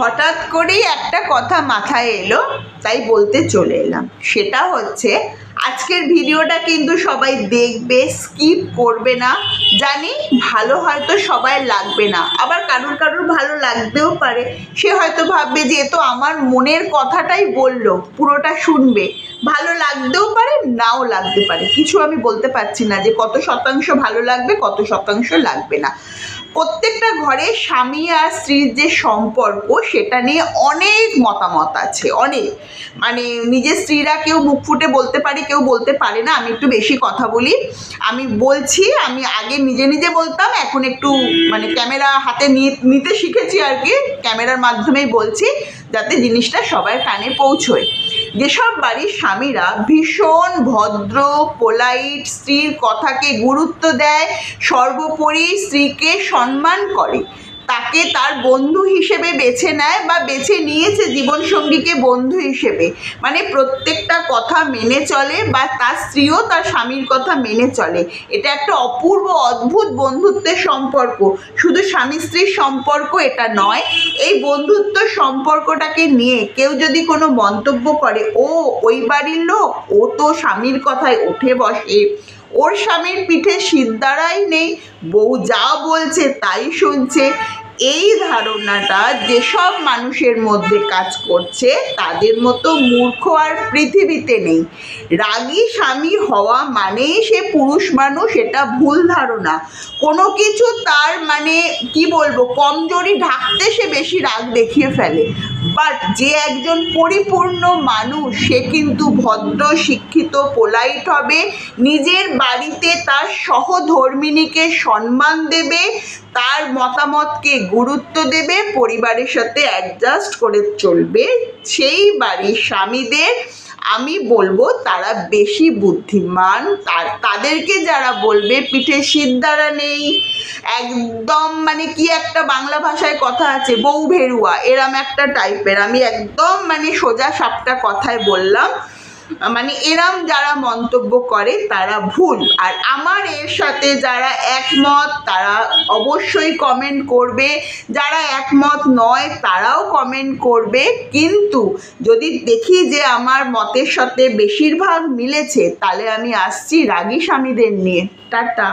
হঠাৎ করেই একটা কথা মাথায় এলো, তাই বলতে চলে এলাম। সেটা হচ্ছে আজকের ভিডিওটা কিন্তু সবাই দেখবে, স্কিপ করবে না। জানি ভালো হয়তো সবাই লাগবে না, আবার কারুর কারুর ভালো লাগতেও পারে। সে হয়তো ভাববে যে এ তো আমার মনের কথাটাই বললো, পুরোটা শুনবে। ভালো লাগতেও পারে, নাও লাগতে পারে, কিছু আমি বলতে পারছি না যে কত শতাংশ ভালো লাগবে, কত শতাংশ লাগবে না। প্রত্যেকটা ঘরে স্বামী আর স্ত্রীর যে সম্পর্ক, সেটা নিয়ে অনেক মতামত আছে, অনেক। মানে নিজের স্ত্রীরা কেউ মুখ ফুটে বলতে পারে, কেউ বলতে পারে না। আমি একটু বেশি কথা বলি, আমি বলছি। আমি আগে নিজে নিজে বলতাম, এখন একটু মানে ক্যামেরা হাতে নিতে শিখেছি আর কি, ক্যামেরার মাধ্যমেই বলছি যাতে জিনিসটা সবার কানে পৌঁছয়। যেসব বাড়ির স্বামীরা ভীষণ ভদ্র, পোলাইট, স্ত্রীর কথাকে গুরুত্ব দেয়, সর্বোপরি স্ত্রীকে সম্মান করে, তাকে তার বন্ধু হিসেবে বেছে নেয় বা বেছে নিয়েছে জীবনসঙ্গীকে বন্ধু হিসেবে, মানে প্রত্যেকটা কথা মেনে চলে, বা তার স্ত্রীও তার স্বামীর কথা মেনে চলে। এটা একটা অপূর্ব অদ্ভুত বন্ধুত্বের সম্পর্ক। শুধু স্বামী স্ত্রীর সম্পর্ক এটা নয়, এই বন্ধুত্ব সম্পর্কটাকে নিয়ে কেউ যদি কোনো মন্তব্য করে, ওই বাড়ির লোক, ও তো স্বামীর কথায় ওঠে বসে, ওর স্বামীর পিঠে সিদ্ধারাই নেই, বউ যা বলছে তাই শুনছে, এই ধারণাটা যেসব মানুষের মধ্যে কাজ করছে, তাদের মতো মূর্খ আর পৃথিবীতে নেই। রাগী স্বামী হওয়া মানেই সে পুরুষ মানুষ, এটা ভুল ধারণা। কোনো কিছু তার মানে কি বলবো, কমজোরি ঢাকতে সে বেশি রাগ দেখিয়ে ফেলে। বাট যে একজন পরিপূর্ণ মানুষ, সে কিন্তু ভদ্র, শিক্ষিত, পোলাইট হবে, নিজের বাড়িতে তার সহধর্মিণীকে সম্মান দেবে, তার মতামতকে গুরুত্ব দেবে, পরিবারের সাথে অ্যাডজাস্ট করে চলবে। সেই বাড়ির স্বামীদের আমি বলবো তারা বেশি বুদ্ধিমান। তাদেরকে যারা বলবে পিঠে সিদ্ধারা নেই, একদম মানে কি একটা বাংলা ভাষায় কথা আছে, বউ ভেরুয়া, এরম একটা টাইপের, আমি একদম মানে সোজা সাপটা কথায় বললাম, মানে এরম যারা মন্তব্য করে তারা ভুল। আর আমার এর সাথে যারা একমত তারা অবশ্যই কমেন্ট করবে, যারা একমত নয় তারাও কমেন্ট করবে। কিন্তু যদি দেখি যে আমার মতের সাথে বেশিরভাগ মিলেছে, তাহলে আমি আসছি রাগী স্বামীদের নিয়ে। টাটা।